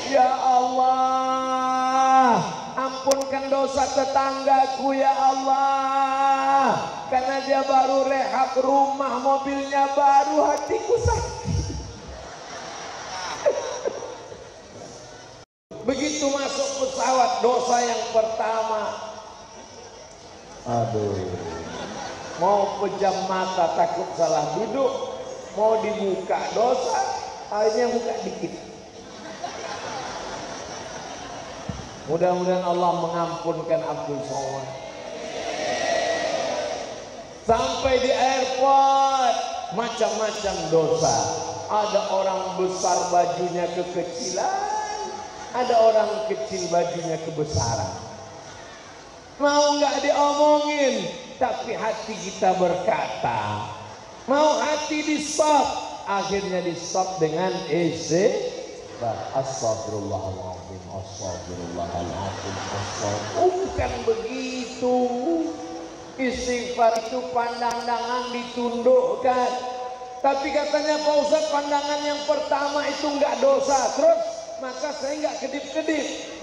Ya Allah, ampunkan dosa tetanggaku ya Allah, karena dia baru rehab rumah, mobilnya baru, hatiku sakit. Begitu masuk pesawat, dosa yang pertama, aduh, mau pejam mata takut salah duduk, mau dibuka dosa, akhirnya buka dikit. Mudah-mudahan Allah mengampunkan Abdul Somad. Sampai di airport, macam-macam dosa. Ada orang besar bajunya kekecilan, ada orang kecil bajunya kebesaran. Mau nggak diomongin, tapi hati kita berkata. Mau hati di stop, akhirnya di stop dengan astagfirullahaladzim, astagfirullahaladzim, astagfirullah. Bukan begitu. Istighfar itu pandangan ditundukkan. Tapi katanya Pak Ustadz, pandangan yang pertama itu nggak dosa. Terus maka saya nggak kedip-kedip.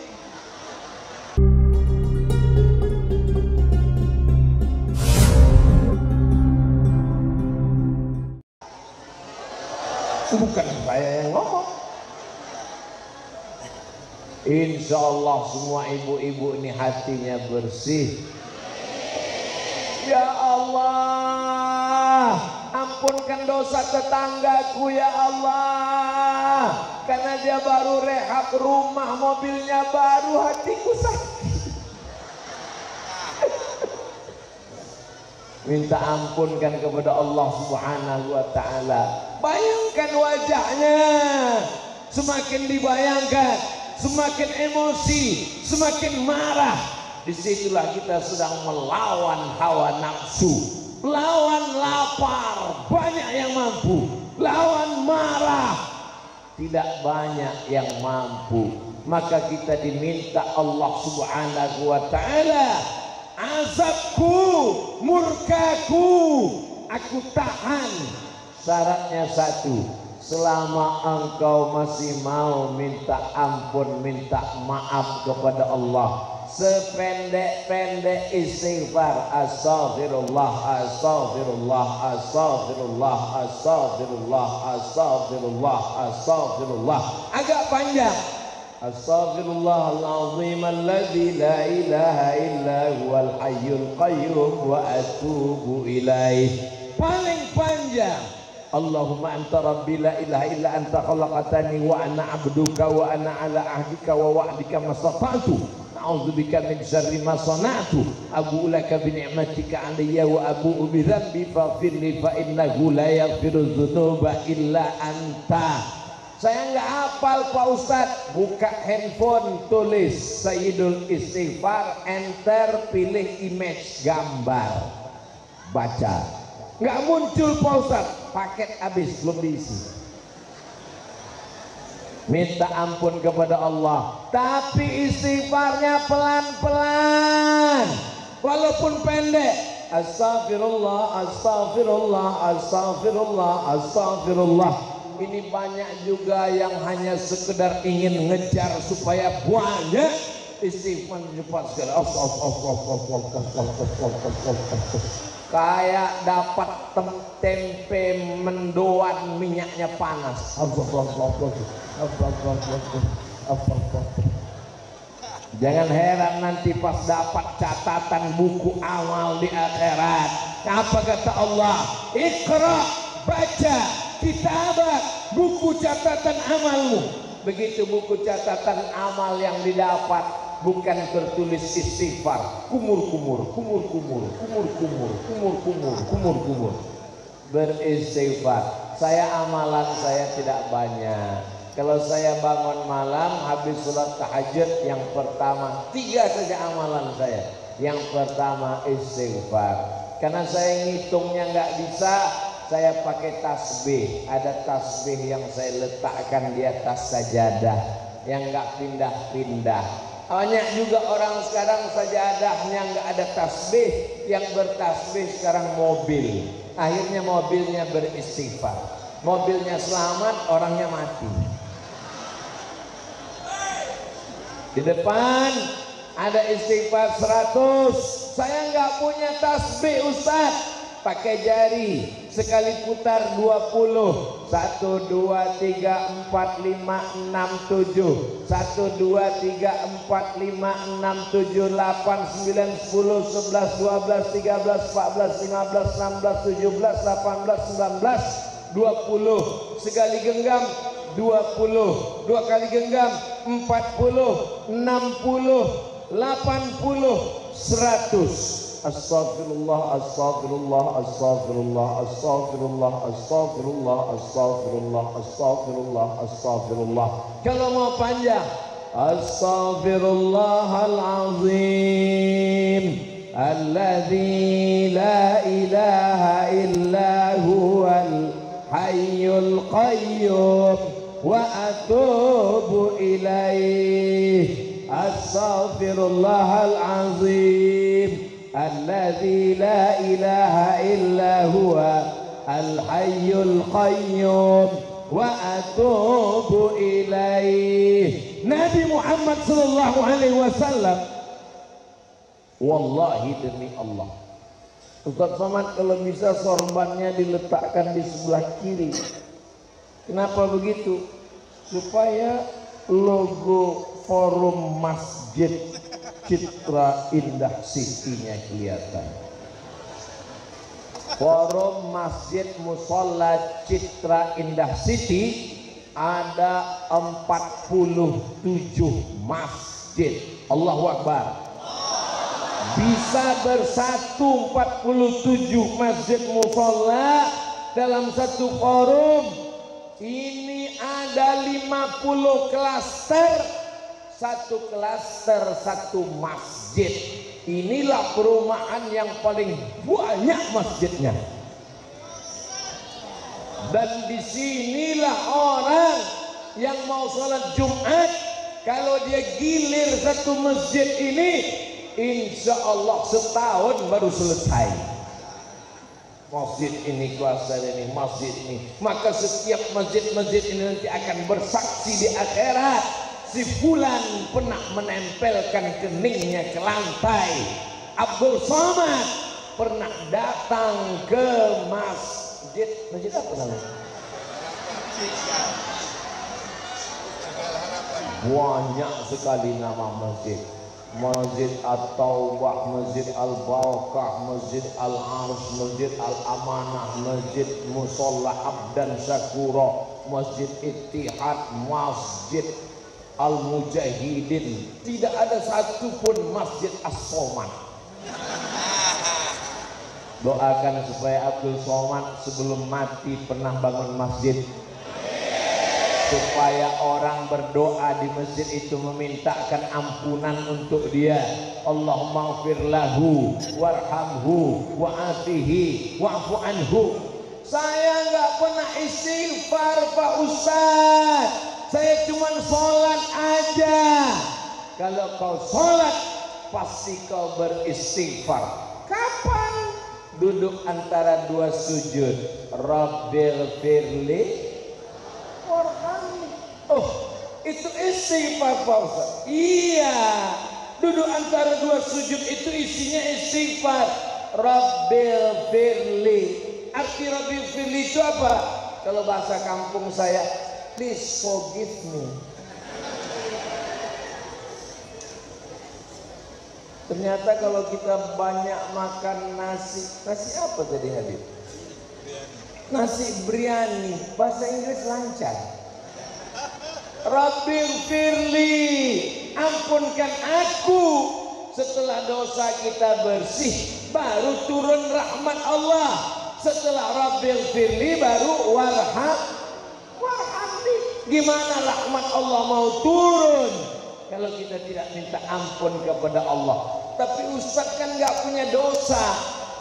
Bukan saya yang ngomong. Insya Allah semua ibu-ibu ini hatinya bersih. Ya Allah, ampunkan dosa tetanggaku ya Allah, karena dia baru rehab rumah, mobilnya baru, hatiku sakit. Minta ampunkan kepada Allah Subhanahu wa ta'ala. Bayangkan wajahnya, semakin dibayangkan semakin emosi, semakin marah. Disitulah kita sedang melawan hawa nafsu, lawan lapar, banyak yang mampu, lawan marah, tidak banyak yang mampu. Maka kita diminta Allah Subhanahu wa ta'ala, azabku, murkaku, aku tahan. Syaratnya satu, selama engkau masih mau minta ampun, minta maaf kepada Allah, sependek-pendek istighfar, astaghfirullah, astaghfirullah, astaghfirullah, astaghfirullah, astaghfirullah, astaghfirullah, agak panjang, astaghfirullahaladzim alladzi la ilaha illa huwal hayyul qayyum wa atubu ilaih. Paling panjang, Allahumma anta rabbi la ilaha illa anta khalaqtani wa ana abduka wa ana ala ahdika wa wa'dika mastata'tu a'udzubika min syarri ma sana'tu abu'u laka bi ni'matika 'alayya wa abu'u bi dhanbi faghfirli fa innahu la yaghfiru dzunuba illa anta. Saya nggak hafal Pak Ustadz, buka handphone, tulis Sayyidul Istighfar, enter, pilih image, gambar, baca. Nggak muncul Pak Ustadz, paket habis, belum diisi. Minta ampun kepada Allah, tapi istighfarnya pelan-pelan, walaupun pendek. Astagfirullah, astagfirullah, astagfirullah, astagfirullah. Ini banyak juga yang hanya sekedar ingin ngejar supaya banyak istighfar cepat sekali. Kayak dapat tempe mendoan minyaknya panas. Jangan heran nanti pas dapat catatan buku amal di akhirat. Apa kata Allah? Iqra, baca kitabah, buku catatan amalmu. Begitu buku catatan amal yang didapat, bukan tertulis istighfar, kumur-kumur, kumur-kumur, kumur-kumur, kumur-kumur, kumur-kumur. Beristighfar. Saya amalan saya tidak banyak. Kalau saya bangun malam habis sholat tahajud, yang pertama 3 saja amalan saya. Yang pertama istighfar. Karena saya ngitungnya nggak bisa, saya pakai tasbih. Ada tasbih yang saya letakkan di atas sajadah, yang nggak pindah-pindah. Banyak juga orang sekarang sajadahnya nggak ada tasbih, yang bertasbih sekarang mobil. Akhirnya mobilnya beristighfar, mobilnya selamat, orangnya mati. Di depan ada istighfar 100. Saya nggak punya tasbih Ustaz, pakai jari sekali putar 20. 1 2 3 4 5 6 7. 1 2 3 4 5 6 7 8 9 10 11 12 13 14 15 16 17 18 19 20. Sekali genggam 20, dua kali genggam 40, 60, 80, 100. Astagfirullah, astagfirullah, astagfirullah, astagfirullah, astagfirullah, astagfirullah, astagfirullah, astagfirullah. Kalau mau panjang, astaghfirullahalazim alladzi la ilaha illa huwal hayyul qayyum wa atubu ilaih. Astaghfirullahalazim alladzi la ilaha illa huwa al-hayyul qayyum wa atubu ilaih. Nabi Muhammad sallallahu alaihi wasallam, wallahi demi Allah, Ustaz Somad kalau bisa sorbannya diletakkan di sebelah kiri. Kenapa begitu? Supaya logo forum masjid Citra Indah City-nya kelihatan. Forum Masjid Musholla Citra Indah City ada 47 masjid. Allahu Akbar. Bisa bersatu 47 masjid musholla dalam satu forum. Ini ada 50 klaster, satu klaster satu masjid. Inilah perumahan yang paling banyak masjidnya. Dan disinilah orang yang mau sholat Jumat, kalau dia gilir satu masjid ini, insya Allah setahun baru selesai. Masjid ini, klaster ini, masjid ini. Maka setiap masjid-masjid ini nanti akan bersaksi di akhirat. Si fulan pernah menempelkan keningnya ke lantai. Abdul Somad pernah datang ke masjid. Masjid apa namanya? Banyak sekali nama masjid. Masjid At-Taubah, Masjid Al-Barakah, Masjid Al-Arsh, Masjid Al-Amanah, Masjid Musholla Abdan Syakura, Masjid Ittihad, Masjid Al-Mujahidin. Tidak ada satupun Masjid As-Somad. Doakan supaya Abdul Somad sebelum mati pernah bangun masjid, supaya orang berdoa di masjid itu memintakan ampunan untuk dia. Allahumma ighfir lahu warhamhu wa'afihi wa'fu anhu. Saya nggak pernah istighfar Pak Ustaz, saya cuma sholat aja. Kalau kau sholat pasti kau beristighfar. Kapan? Duduk antara dua sujud. Rabbil firli. Oh, itu istighfar Pak Ustaz. Iya, duduk antara dua sujud itu isinya istighfar. Rabbil firli. Arti Rabbil firli itu apa? Kalau bahasa kampung saya, please forgive me. Ternyata kalau kita banyak makan nasi apa tadi Habib? Nasi biryani, bahasa Inggris lancar. Rabbil firli, ampunkan aku. Setelah dosa kita bersih, baru turun rahmat Allah. Setelah Rabbil firli baru warhamni. Gimana rahmat Allah mau turun kalau kita tidak minta ampun kepada Allah? Tapi Ustaz kan nggak punya dosa.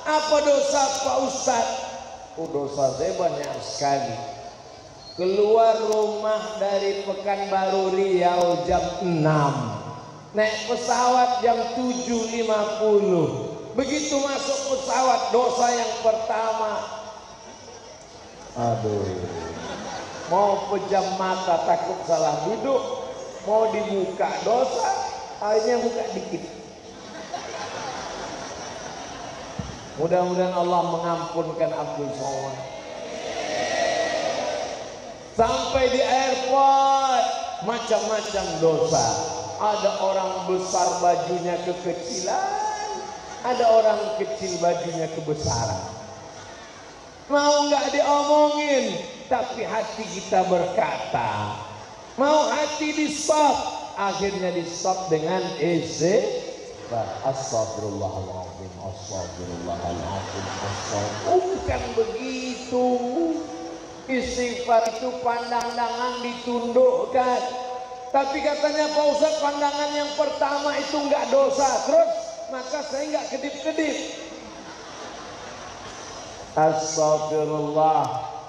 Apa dosa Pak Ustaz? Oh, dosa saya banyak sekali. Keluar rumah dari Pekanbaru Riau jam 6, naik pesawat jam 7.50. Begitu masuk pesawat, dosa yang pertama, aduh, mau pejam mata takut salah duduk, mau dibuka dosa, airnya buka dikit. Mudah-mudahan Allah mengampunkan Abdul Somad. Sampai di airport macam-macam dosa. Ada orang besar bajunya kekecilan, ada orang kecil bajunya kebesaran. Mau nggak diomongin, tapi hati kita berkata, mau hati di stop, akhirnya di stop dengan astagfirullahaladzim, astagfirullahaladzim, astagfirullah. Bukan begitu. Istighfar itu pandangan ditundukkan. Tapi katanya Pak Ustaz, pandangan yang pertama itu nggak dosa, terus maka saya nggak kedip-kedip. Astagfirullah,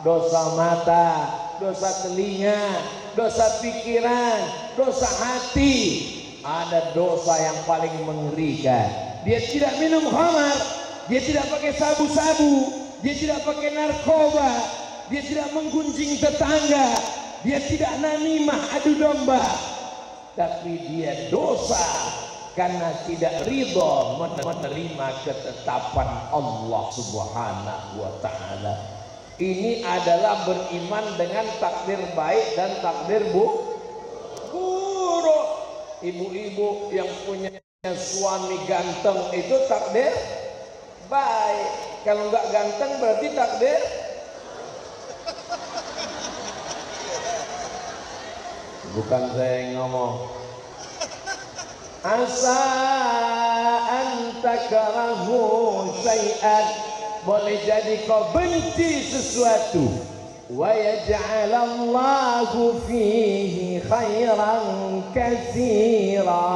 dosa mata, dosa telinga, dosa pikiran, dosa hati. Ada dosa yang paling mengerikan. Dia tidak minum khamar, dia tidak pakai sabu-sabu, dia tidak pakai narkoba, dia tidak menggunjing tetangga, dia tidak namimah adu domba, tapi dia dosa karena tidak ridha menerima ketetapan Allah Subhanahu wa taala. Ini adalah beriman dengan takdir baik dan takdir buruk. Ibu-ibu yang punya suami ganteng itu takdir baik. Kalau nggak ganteng berarti takdir. Bukan saya yang ngomong. Asa antakarahu syai'an, boleh jadi kau benci sesuatu, wa yaj'alallahu fihi khairan katsira,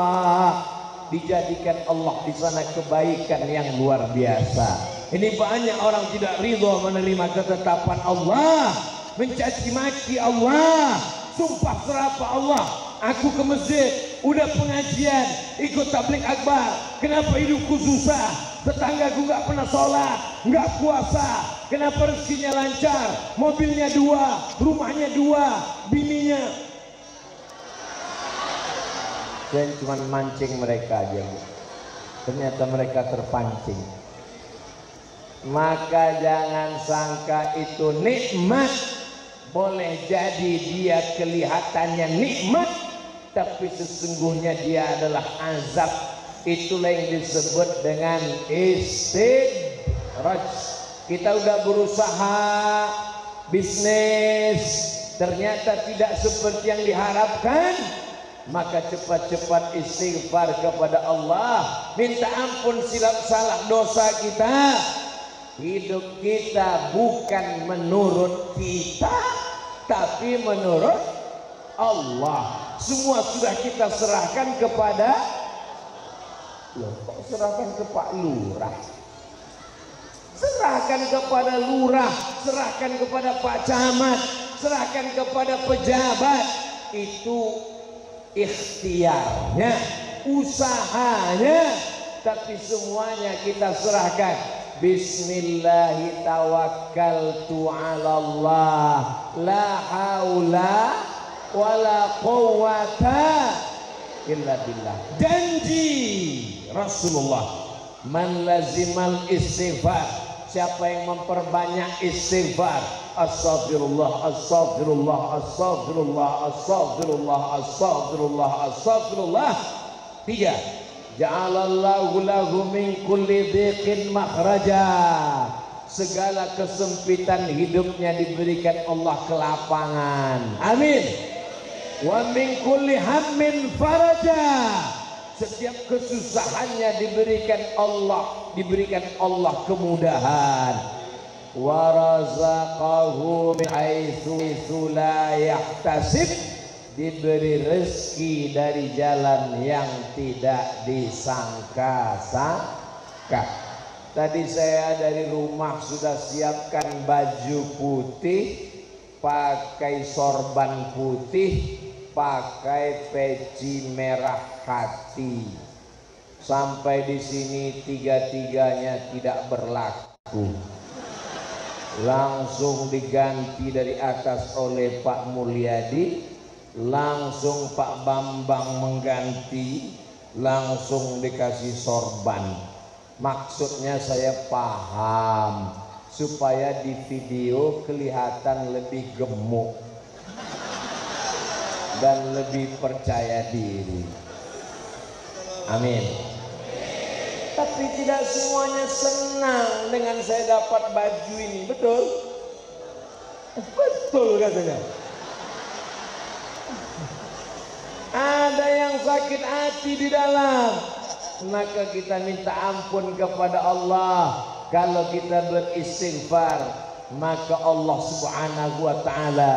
dijadikan Allah di sana kebaikan yang luar biasa. Ini banyak orang tidak ridha menerima ketetapan Allah, mencaci maki Allah, sumpah serapah Allah. Aku ke masjid, udah pengajian, ikut tabligh akbar, kenapa hidupku susah? Tetanggaku nggak pernah sholat, nggak puasa, kenapa rezekinya lancar? Mobilnya 2, rumahnya 2, bininya. Saya cuma mancing mereka aja, ternyata mereka terpancing. Maka jangan sangka itu nikmat. Boleh jadi dia kelihatannya nikmat, tapi sesungguhnya dia adalah azab. Itulah yang disebut dengan istidraj. Kita udah berusaha bisnis, ternyata tidak seperti yang diharapkan, maka cepat-cepat istighfar kepada Allah, minta ampun silap salah dosa kita. Hidup kita bukan menurut kita, tapi menurut Allah. Semua sudah kita serahkan kepada, loh, kok serahkan ke Pak Lurah? Serahkan kepada lurah, serahkan kepada Pak Camat, serahkan kepada pejabat. Itu ikhtiarnya, usahanya, tapi semuanya kita serahkan. Bismillahi tawakkaltu ala Allah, la haula wala quwwata illa billah. Janji Rasulullah, man lazimal istighfar, siapa yang memperbanyak istighfar, astagfirullah, astagfirullah, astagfirullah, astagfirullah, astagfirullah, astagfirullah. 3, ja'alallahu lahu min kulli dhiqin makhraja, segala kesempitan hidupnya diberikan Allah kelapangan. Amin. Wa min kulli hammin faraja, setiap kesusahannya diberikan Allah kemudahan. Wa razaqahu min haitsu la yahtasib, diberi rezeki dari jalan yang tidak disangka-sangka. Tadi saya dari rumah sudah siapkan baju putih, pakai sorban putih, pakai peci merah hati. Sampai di sini tiga-tiganya tidak berlaku. Langsung diganti dari atas oleh Pak Mulyadi, langsung Pak Bambang mengganti, langsung dikasih sorban. Maksudnya saya paham, supaya di video kelihatan lebih gemuk dan lebih percaya diri. Amin. Tapi tidak semuanya senang dengan saya dapat baju ini, betul? Betul katanya. Ada yang sakit hati di dalam, maka kita minta ampun kepada Allah. Kalau kita beristighfar, maka Allah Subhanahu wa ta'ala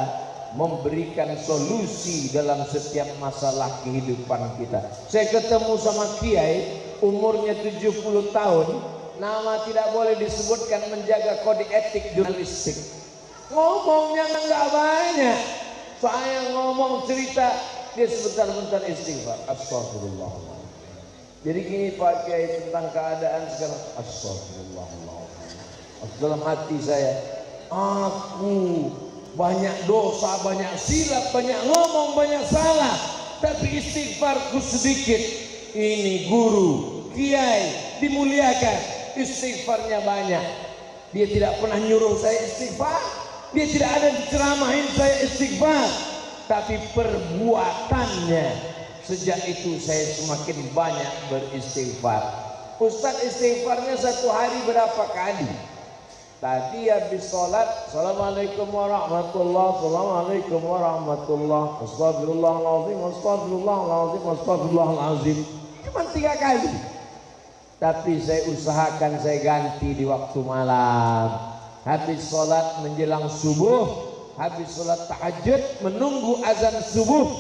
memberikan solusi dalam setiap masalah kehidupan kita. Saya ketemu sama kiai, umurnya 70 tahun, nama tidak boleh disebutkan, menjaga kode etik jurnalistik. Ngomongnya nggak banyak, saya ngomong cerita, dia sebentar-bentar istighfar, astagfirullah. Jadi gini Pak Kiai, tentang keadaan sekarang, astagfirullahaladzim. Dalam hati saya, aku banyak dosa, banyak silap, banyak ngomong, banyak salah, tapi istighfarku sedikit. Ini guru, kiai, dimuliakan, istighfarnya banyak. Dia tidak pernah nyuruh saya istighfar, dia tidak ada diceramahin saya istighfar, tapi perbuatannya. Sejak itu saya semakin banyak beristighfar. Ustaz, istighfarnya satu hari berapa kali? Tadi habis sholat, assalamualaikum warahmatullahi, assalamualaikum warahmatullahi, astagfirullahaladzim, astagfirullahaladzim, astagfirullahaladzim. Cuma 3 kali. Tapi saya usahakan saya ganti di waktu malam. Habis sholat menjelang subuh, habis sholat tahajud menunggu azan subuh,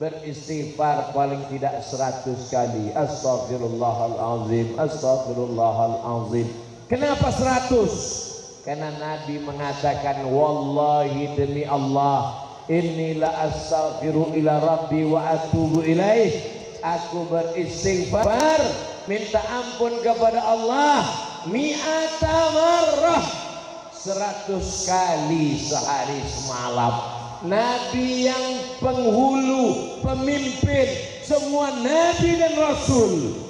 beristighfar paling tidak 100 kali. Astagfirullahaladzim, astagfirullahaladzim. Kenapa 100? Karena Nabi mengatakan, wallahi demi Allah, inilah astaghfiru ila rabbi wa atubu ilaih. Aku beristighfar, minta ampun kepada Allah, mi'ata marrah, 100 kali sehari semalam. Nabi yang penghulu, pemimpin semua nabi dan rasul,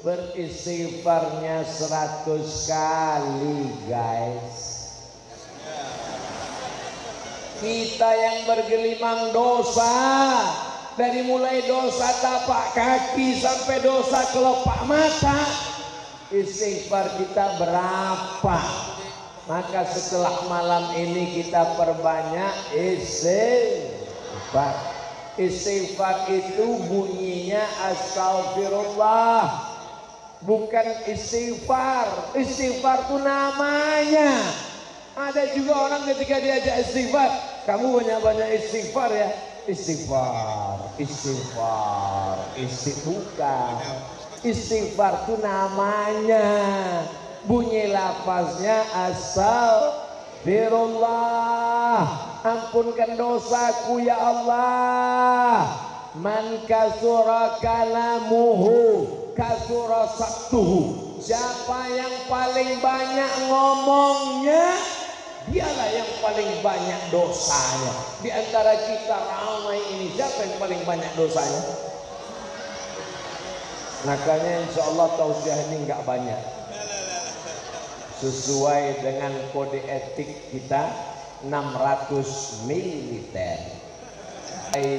beristighfarnya 100 kali, guys. Kita yang bergelimang dosa, dari mulai dosa tapak kaki sampai dosa kelopak mata, istighfar kita berapa? Maka setelah malam ini kita perbanyak istighfar. Istighfar itu bunyinya astagfirullah, bukan istighfar. Istighfar itu namanya. Ada juga orang ketika diajak istighfar, kamu banyak-banyak istighfar ya. Istighfar, istighfar, bukan. Istighfar itu namanya. Bunyi lafaznya astagfirullah, ampunkan dosaku ya Allah. Man kasura kalamuhu kasura saktuhu. Siapa yang paling banyak ngomongnya, dialah yang paling banyak dosanya. Di antara kita ramai ini, siapa yang paling banyak dosanya? Makanya insya Allah tausiah ini nggak banyak. Sesuai dengan kode etik kita 600 mililiter.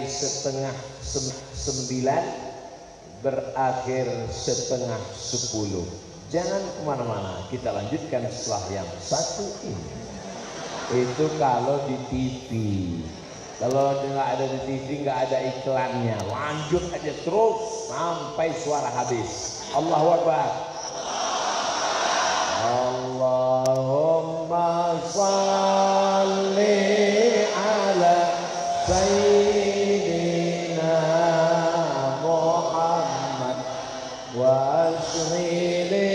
Setengah 9 berakhir setengah 10. Jangan kemana-mana, kita lanjutkan setelah yang satu ini. Itu kalau di TV. Kalau nggak ada di TV, nggak ada iklannya, lanjut aja terus sampai suara habis. Allahu Akbar. Allahumma salli ala sayyidina Muhammad wa asghili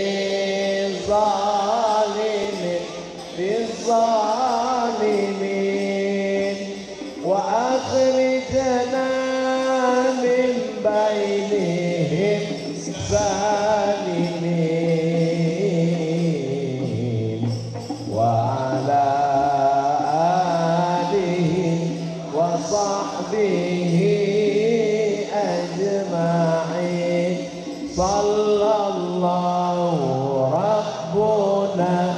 zalimin bizzalimin wa akhrijna min bainihim zalimin وصحبه أجمعين sallallahu rabbuna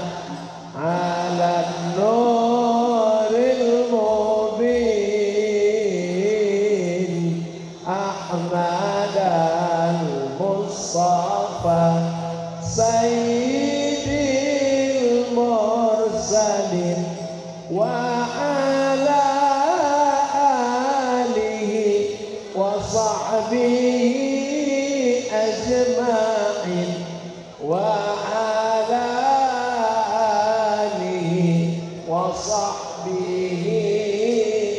ala nuril mubin Ahmad al-Mustafa Sayyidil Mursalin wa ala alihi wa sahbihi ajma'in wa ala alihi wa sahbihi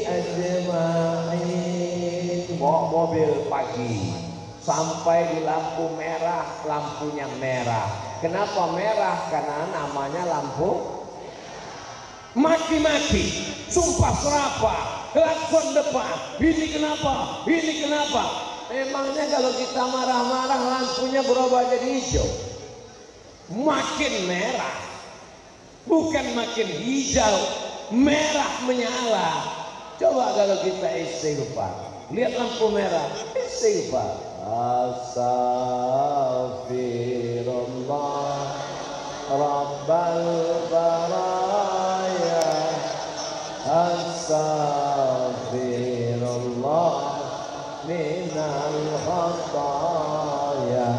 ajma'in. Bawa mobil pagi sampai di lampu merah, lampunya merah. Kenapa merah? Karena namanya lampu. Maki-maki, sumpah serapah, lakon depan. Ini kenapa? Ini kenapa? Memangnya kalau kita marah-marah lampunya berubah jadi hijau? Makin merah, bukan makin hijau, merah menyala. Coba kalau kita istighfar, lihat lampu merah, istighfar. Astaghfirullah Rabbal baraya Astaghfirullah minal khataya.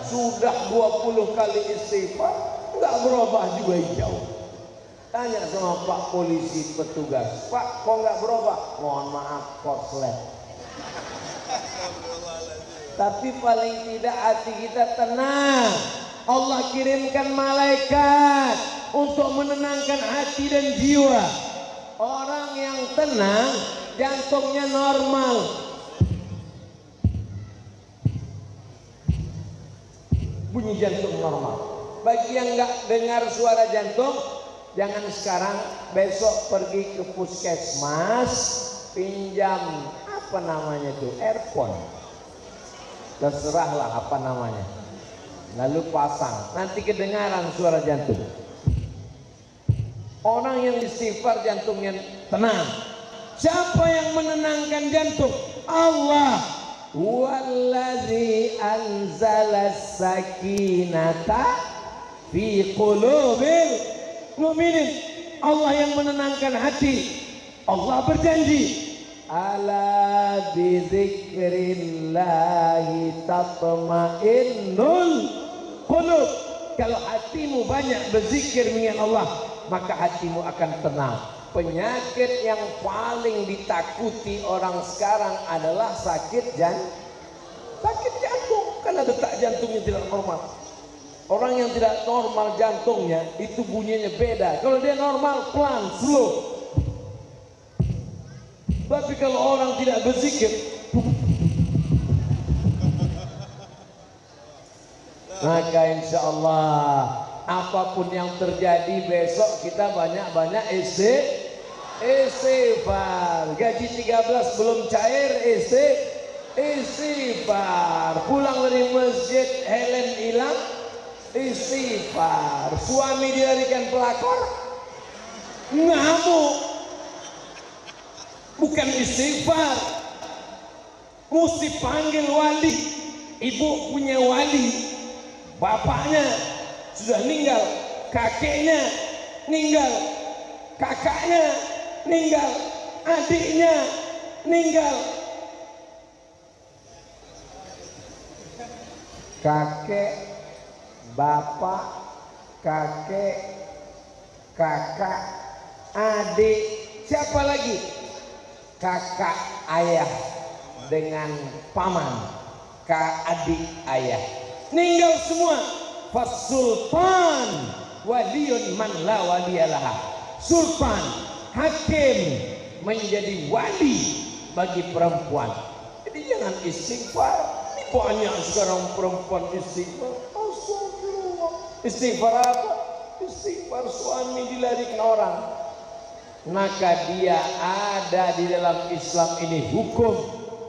Sudah 20 kali istighfar nggak berubah juga hijau. Tanya sama Pak polisi petugas, Pak kok nggak berubah? Mohon maaf korslet. Tapi paling tidak hati kita tenang. Allah kirimkan malaikat untuk menenangkan hati dan jiwa. Orang yang tenang, jantungnya normal. Bunyi jantung normal. Bagi yang nggak dengar suara jantung, jangan sekarang, besok pergi ke puskesmas, pinjam apa namanya tuh, earphone. Terserahlah apa namanya. Lalu pasang, nanti kedengaran suara jantung. Orang yang istighfar jantungnya tenang. Siapa yang menenangkan jantung? Allah. Wallazi anzala sakinata fi qulubil mu'minin. Allah yang menenangkan hati. Allah berjanji, ala bizikrillahi tatma'innul qulub. Kalau hatimu banyak berzikir mengingat Allah, maka hatimu akan tenang. Penyakit yang paling ditakuti orang sekarang adalah sakit jantung. Karena detak jantungnya tidak normal. Orang yang tidak normal jantungnya itu bunyinya beda. Kalau dia normal pelan, slow. Tapi kalau orang tidak berzikir, maka insya Allah apapun yang terjadi besok kita banyak-banyak istighfar. Gaji 13 belum cair, istighfar. Pulang dari masjid helm hilang, istighfar. Suami dilarikan pelakor, ngamuk, bukan istighfar. Mesti panggil wali. Ibu punya wali, bapaknya sudah meninggal, kakeknya meninggal, kakaknya meninggal, adiknya meninggal. Kakek, bapak, kakek, kakak, adik, siapa lagi? Kakak ayah dengan paman, adik ayah, meninggal semua. Fasultan waliyun man la waliyalah. Sultan, hakim menjadi wali bagi perempuan. Jadi jangan istighfar. Ini banyak sekarang perempuan istighfar. Astagfirullah. Istighfar apa? Istighfar suami dilarikan orang. Maka dia ada di dalam Islam ini hukum.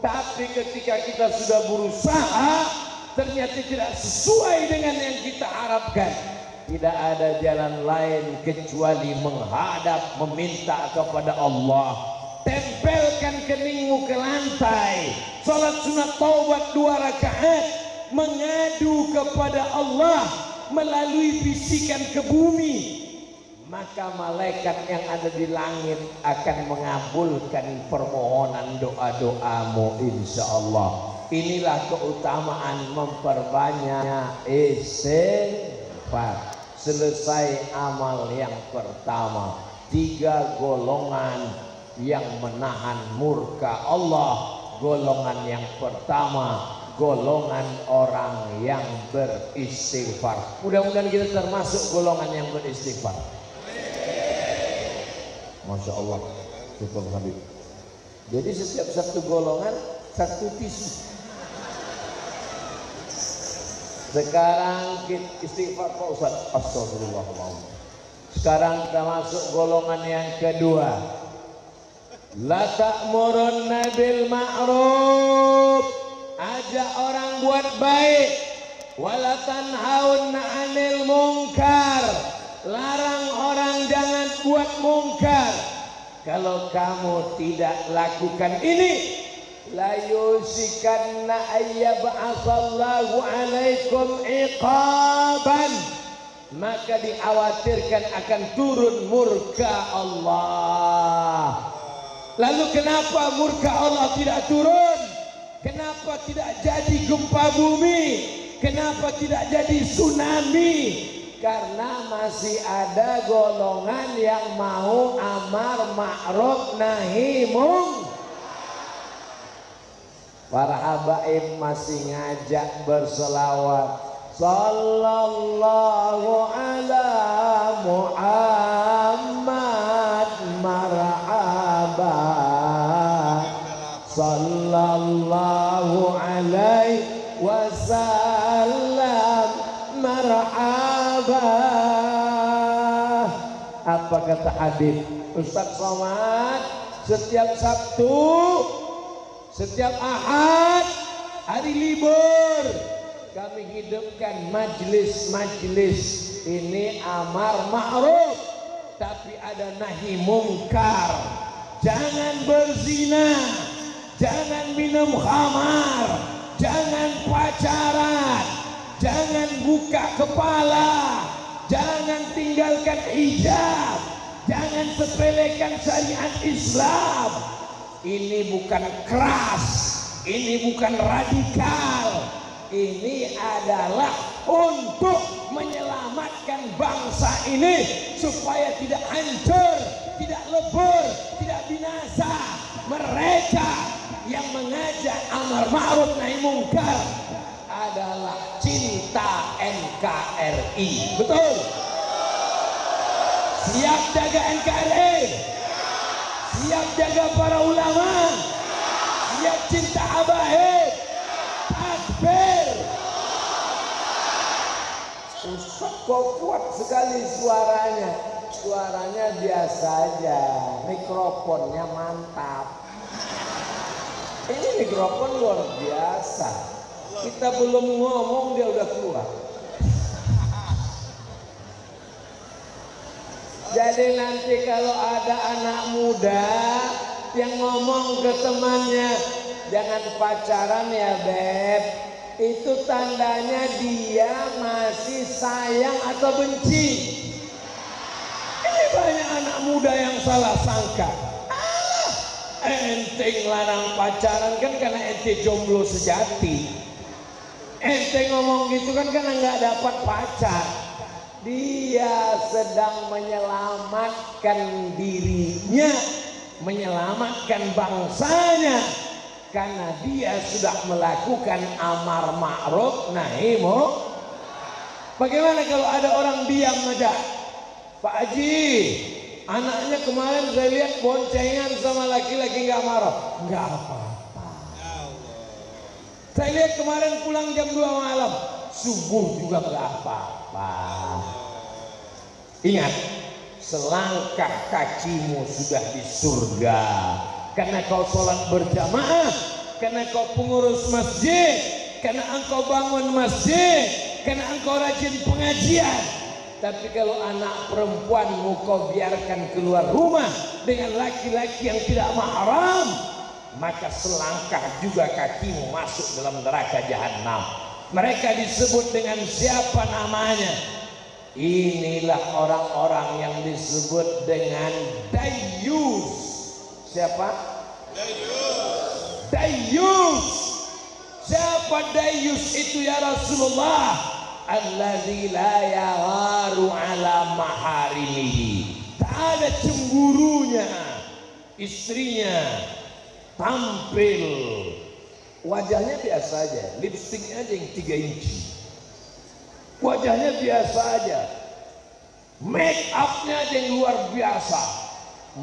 Tapi ketika kita sudah berusaha ternyata tidak sesuai dengan yang kita harapkan, tidak ada jalan lain kecuali menghadap, meminta kepada Allah. Tempelkan keningmu ke lantai, salat sunat taubat 2 rakaat, mengadu kepada Allah melalui bisikan ke bumi, maka malaikat yang ada di langit akan mengabulkan permohonan doa-doamu insyaallah. Inilah keutamaan memperbanyak istighfar. Selesai amal yang pertama, 3 golongan yang menahan murka Allah. Golongan yang pertama, golongan orang yang beristighfar. Mudah-mudahan kita termasuk golongan yang beristighfar. Masya Allah, syukur Habib. Jadi setiap satu golongan satu tisu. Sekarang kita istighfar Pak Ustaz. Astagfirullahaladzim. Sekarang kita masuk golongan yang kedua. La ta'murunna bil ma'ruf, ajak orang buat baik. Wala tanhaunna 'anil munkar, larang orang jangan buat mungkar. Kalau kamu tidak lakukan ini, la yusikanna ayyab'atsallahu 'alaikum iqaban, maka dikhawatirkan akan turun murka Allah. Lalu kenapa murka Allah tidak turun? Kenapa tidak jadi gempa bumi? Kenapa tidak jadi tsunami? Karena masih ada golongan yang mau amar ma'ruf nahi munkar. Para habaib masih ngajak berselawat. Sallallahu ala Muhammad marhaba, sallallahu alaihi wasallam marhaba. Apa kata Habib Ustaz Somad? Setiap Sabtu, setiap Ahad, hari libur, kami hidupkan majelis-majelis ini amar ma'ruf, tapi ada nahi mungkar. Jangan berzina, jangan minum khamar, jangan pacaran, jangan buka kepala, jangan tinggalkan hijab, jangan sepelekan syariat Islam. Ini bukan keras, ini bukan radikal, ini adalah untuk menyelamatkan bangsa ini supaya tidak hancur, tidak lebur, tidak binasa. Mereka yang mengajak amar ma'ruf nahi munkar adalah cinta NKRI. Betul? Siap jaga NKRI? Siap jaga para ulama? Siap cinta habaib? Takbir! Ustaz kok kuat sekali suaranya. Suaranya biasa aja, mikrofonnya mantap. Ini mikrofon luar biasa. Kita belum ngomong dia udah keluar. Jadi nanti kalau ada anak muda yang ngomong ke temannya, jangan pacaran ya Beb, itu tandanya dia masih sayang atau benci. Ini banyak anak muda yang salah sangka. Ente larang pacaran kan karena ente jomblo sejati. Ente ngomong gitu kan karena nggak dapat pacar. Dia sedang menyelamatkan dirinya, menyelamatkan bangsanya, karena dia sudah melakukan amar ma'ruf nahi munkar. Bagaimana kalau ada orang diam aja? Pak Haji, anaknya kemarin saya lihat boncengan sama laki-laki nggak marah. Nggak apa-apa. Saya lihat kemarin pulang jam 2 malam, subuh juga nggak apa-apa. Ingat, selangkah kakimu sudah di surga. Karena kau sholat berjamaah, karena kau pengurus masjid, karena engkau bangun masjid, karena engkau rajin pengajian. Tapi kalau anak perempuanmu kau biarkan keluar rumah dengan laki-laki yang tidak mahram, maka selangkah juga kakimu masuk dalam neraka jahanam. Mereka disebut dengan siapa namanya? Inilah orang-orang yang disebut dengan Dayyus. Siapa? Dayyus. Siapa Dayyus itu ya Rasulullah? Allazi la yagharu ala maharimihi. Tak ada cemburunya. Istrinya tampil, wajahnya biasa aja, lipstiknya aja yang 3 inci, wajahnya biasa aja, make upnya aja yang luar biasa.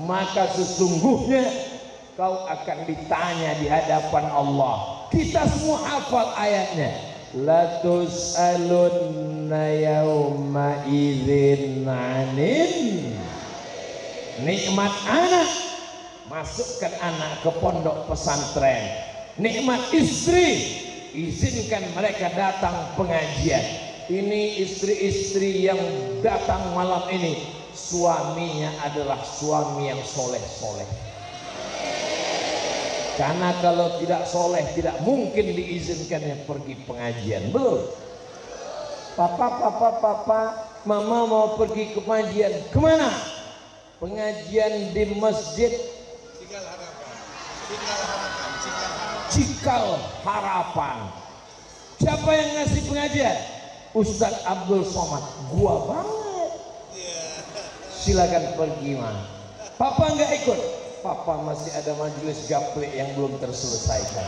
Maka sesungguhnya kau akan ditanya di hadapan Allah. Kita semua hafal ayatnya, la tus'alunna yawma idzin 'anin. Nikmat anak, masukkan anak ke pondok pesantren. Nikmat istri, izinkan mereka datang pengajian. Ini istri-istri yang datang malam ini, suaminya adalah suami yang soleh-soleh. Karena kalau tidak soleh tidak mungkin diizinkannya pergi pengajian. Belum. Papa, mama mau pergi ke pengajian. Kemana? Pengajian di masjid Cikal Harapan. Siapa yang ngasih pengajian? Ustadz Abdul Somad. Gua banget. Silakan pergi mah. Papa nggak ikut. Papa masih ada majelis gaplek yang belum terselesaikan.